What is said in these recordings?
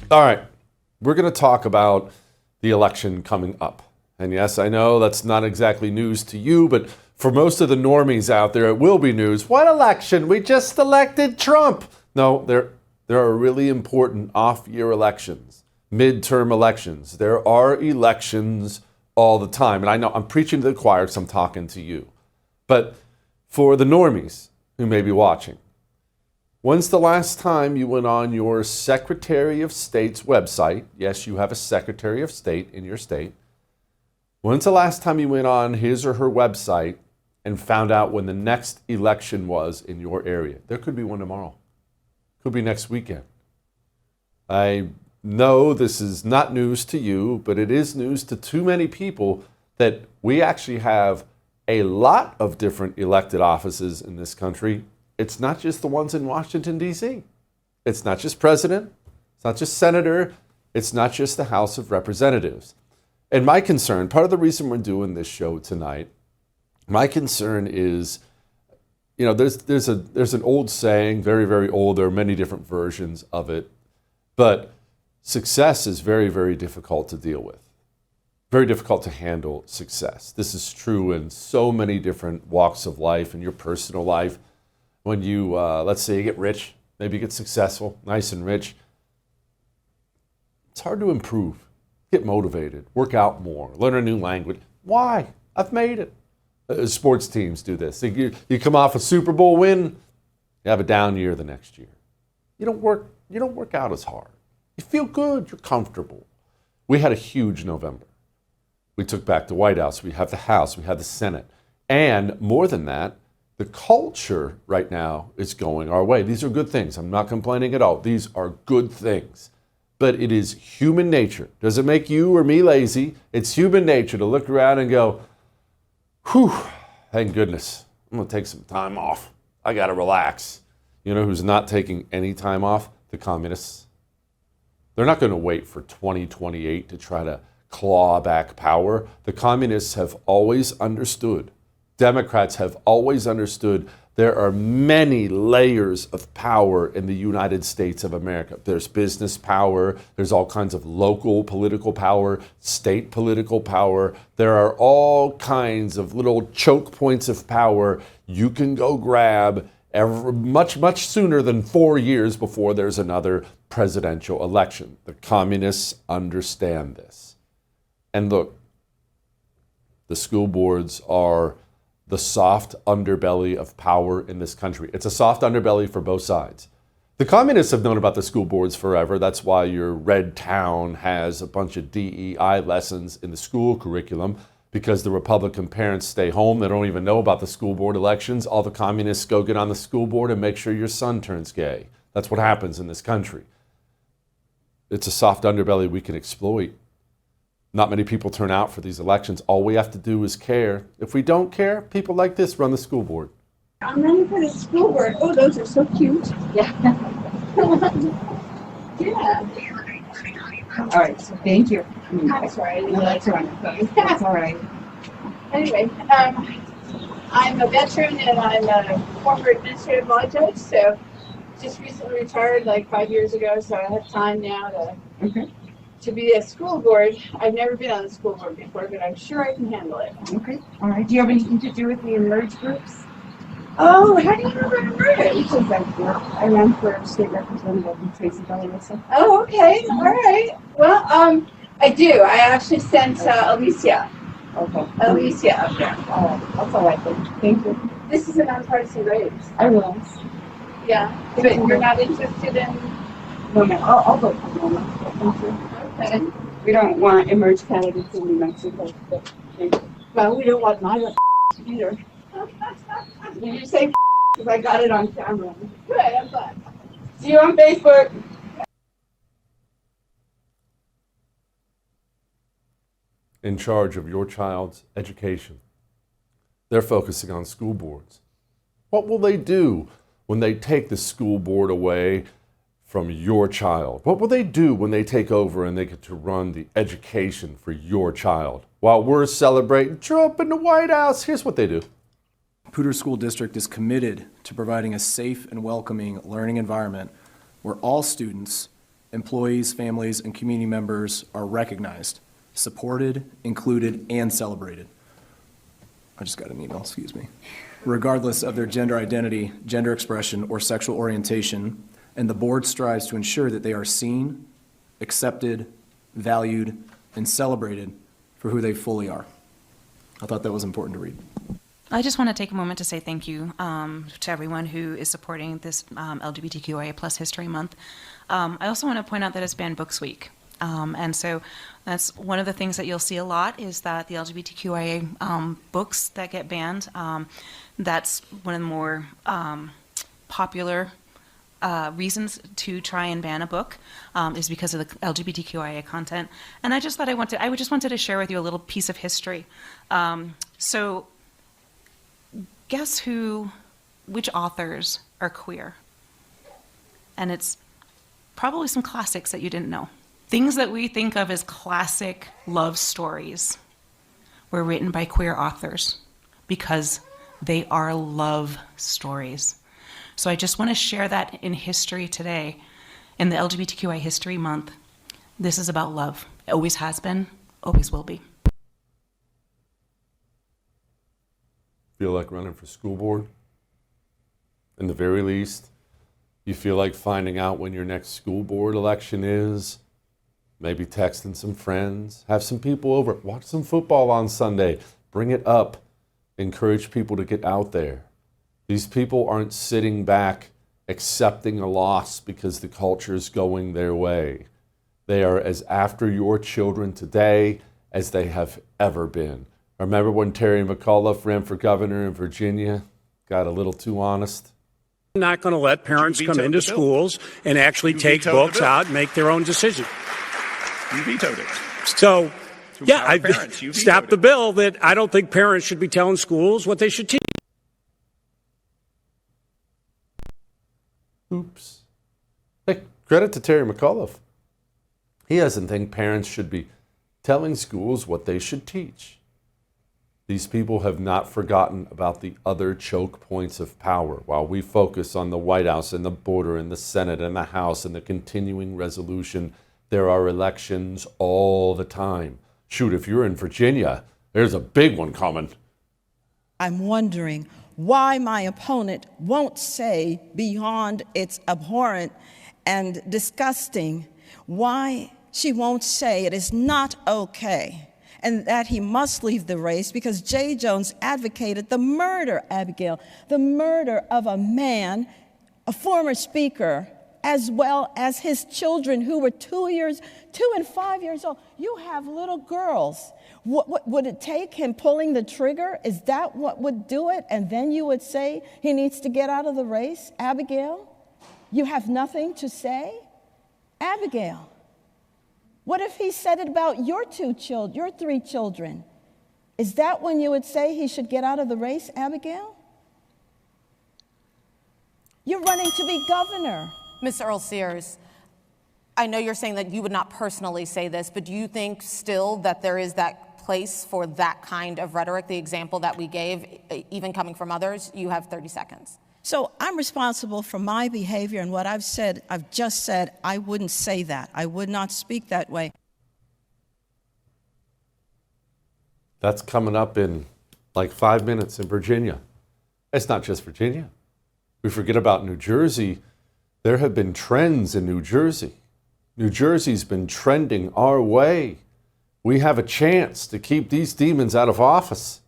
All right, we're going to talk about the election coming up. And yes, I know that's not exactly news to you, but for most of the normies out there, it will be news. What election? We just elected Trump. No, there are really important off-year elections, midterm elections. There are elections all the time. And I know I'm preaching to the choir because I'm talking to you. But for the normies who may be watching, when's the last time you went on your Secretary of State's website? Yes, you have a Secretary of State in your state. When's the last time you went on his or her website and found out when the next election was in your area? There could be one tomorrow. Could be next weekend. I know this is not news to you, but it is news to too many people that we actually have a lot of different elected offices in this country. It's not just the ones in Washington, D.C. It's not just president. It's not just senator. It's not just the House of Representatives. And my concern, part of the reason we're doing this show tonight, my concern is, you know, there's an old saying, very, very old. There are many different versions of it. But success is very, very difficult to deal with. Very difficult to handle success. This is true in so many different walks of life, in your personal life. When you, let's say you get rich, maybe you get successful, nice and rich, it's hard to improve, get motivated, work out more, learn a new language. Why? I've made it. Sports teams do this. You come off a Super Bowl win, you have a down year the next year. You don't work out as hard. You feel good, you're comfortable. We had a huge November. We took back the White House, we have the House, we have the Senate. And more than that, the culture right now is going our way. These are good things. I'm not complaining at all. These are good things. But it is human nature. Does it make you or me lazy? It's human nature to look around and go, whew, thank goodness. I'm going to take some time off. I got to relax. You know who's not taking any time off? The communists. They're not going to wait for 2028 to try to claw back power. The communists have always understood. Democrats have always understood there are many layers of power in the United States of America. There's business power, there's all kinds of local political power, state political power. There are all kinds of little choke points of power you can go grab much sooner than 4 years before there's another presidential election. The communists understand this. And look, the school boards are the soft underbelly of power in this country. It's a soft underbelly for both sides. The communists have known about the school boards forever. That's why your red town has a bunch of DEI lessons in the school curriculum, because the Republican parents stay home. They don't even know about the school board elections. All the communists go get on the school board and make sure your son turns gay. That's what happens in this country. It's a soft underbelly we can exploit. Not many people turn out for these elections. All we have to do is care. If we don't care, people like this run the school board. I'm running for the school board. Oh, those are so cute. Yeah. Yeah. All right. So thank you. I'm sorry. No, that's all right. That's all right. Anyway, I'm a veteran and I'm a former administrative law judge. So just recently retired like 5 years ago. So I have time now to be a school board. I've never been on the school board before, but I'm sure I can handle it. Okay. All right. Do you have anything to do with the Emerge groups? Oh, how do you know about Emerge? Because I ran for state representative in Tracy Valley. Oh, okay. All right. Well, I do. I actually sent Alicia. Okay. Alicia up there. All right. That's all right then. Thank you. This is a nonpartisan race. I realize. Yeah. But you're not interested in... No, I'll vote for the moment. Thank you. Okay. We don't want Emerge candidates in New Mexico. But thank you. Well, we don't want neither either. Did you say because I got it on camera? Good, I'm glad. See you on Facebook. In charge of your child's education. They're focusing on school boards. What will they do when they take the school board away from your child? What will they do when they take over and they get to run the education for your child? While we're celebrating Trump in the White House, here's what they do. Poudre School District is committed to providing a safe and welcoming learning environment where all students employees, families, and community members are recognized, supported, included, and celebrated. I just got an email, excuse me. Regardless of their gender identity, gender expression, or sexual orientation, and the board strives to ensure that they are seen, accepted, valued, and celebrated for who they fully are. I thought that was important to read. I just want to take a moment to say thank you to everyone who is supporting this LGBTQIA plus History Month. I also want to point out that it's Banned Books Week. And so that's one of the things that you'll see a lot is that the LGBTQIA books that get banned, that's one of the more popular reasons to try and ban a book is because of the LGBTQIA content. And I just thought I just wanted to share with you a little piece of history. So guess which authors are queer? And it's probably some classics that you didn't know. Things that we think of as classic love stories were written by queer authors because they are love stories. So I just want to share that in history today, in the LGBTQI History Month. This is about love. It always has been, always will be. Feel like running for school board? In the very least, you feel like finding out when your next school board election is, maybe texting some friends, have some people over, watch some football on Sunday, bring it up, encourage people to get out there. These people aren't sitting back accepting a loss because the culture is going their way. They are as after your children today as they have ever been. Remember when Terry McAuliffe ran for governor in Virginia? Got a little too honest? I'm not going to let parents come into schools and actually take books out and make their own decision. You vetoed it. So, yeah, I You stopped the bill that I don't think parents should be telling schools what they should teach. Oops. Hey, credit to Terry McAuliffe. He doesn't think parents should be telling schools what they should teach. These people have not forgotten about the other choke points of power. While we focus on the White House and the border and the Senate and the House and the continuing resolution, there are elections all the time. Shoot, if you're in Virginia, there's a big one coming. I'm wondering why my opponent won't say beyond its abhorrent and disgusting, why she won't say it is not okay and that he must leave the race because Jay Jones advocated the murder, Abigail, the murder of a man, a former speaker, as well as his children who were 2 and 5 years old. You have little girls. What would it take him pulling the trigger? Is that what would do it? And then you would say he needs to get out of the race? Abigail, you have nothing to say? Abigail, what if he said it about your 3 children? Is that when you would say he should get out of the race, Abigail? You're running to be governor. Ms. Earl Sears, I know you're saying that you would not personally say this, but do you think still that there is that place for that kind of rhetoric, the example that we gave, even coming from others? You have 30 seconds. So I'm responsible for my behavior and what I've said. I've just said I wouldn't say that. I would not speak that way. That's coming up in like 5 minutes in Virginia. It's not just Virginia. We forget about New Jersey. There have been trends in New Jersey. New Jersey's been trending our way. We have a chance to keep these demons out of office.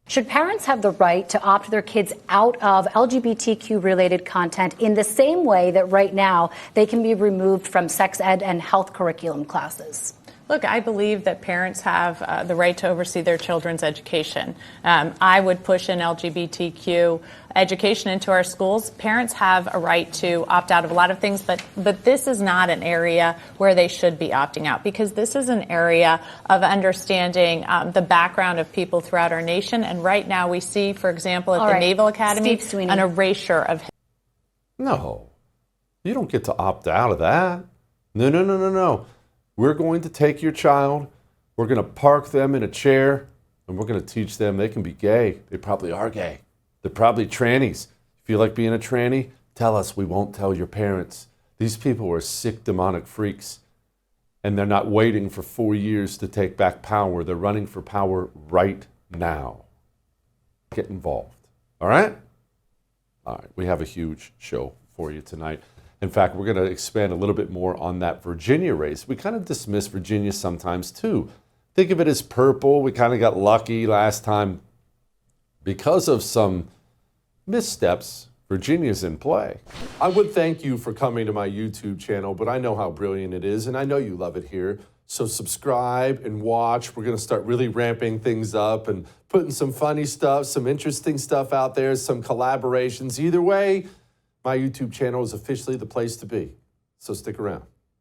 Should parents have the right to opt their kids out of LGBTQ-related content in the same way that right now they can be removed from sex ed and health curriculum classes? Look, I believe that parents have the right to oversee their children's education. I would push in LGBTQ education into our schools. Parents have a right to opt out of a lot of things, but this is not an area where they should be opting out, because this is an area of understanding the background of people throughout our nation. And right now we see, for example, at the Naval Academy, an erasure of... No, you don't get to opt out of that. No. We're going to take your child, we're going to park them in a chair, and we're going to teach them they can be gay. They probably are gay. They're probably trannies. Feel like being a tranny? Tell us. We won't tell your parents. These people are sick, demonic freaks, and they're not waiting for 4 years to take back power. They're running for power right now. Get involved. All right? All right, we have a huge show for you tonight. In fact, we're going to expand a little bit more on that Virginia race. We kind of dismiss Virginia sometimes too. Think of it as purple. We kind of got lucky last time. Because of some missteps, Virginia's in play. I would thank you for coming to my YouTube channel, but I know how brilliant it is, and I know you love it here. So subscribe and watch. We're going to start really ramping things up and putting some funny stuff, some interesting stuff out there, some collaborations. Either way, my YouTube channel is officially the place to be. So stick around.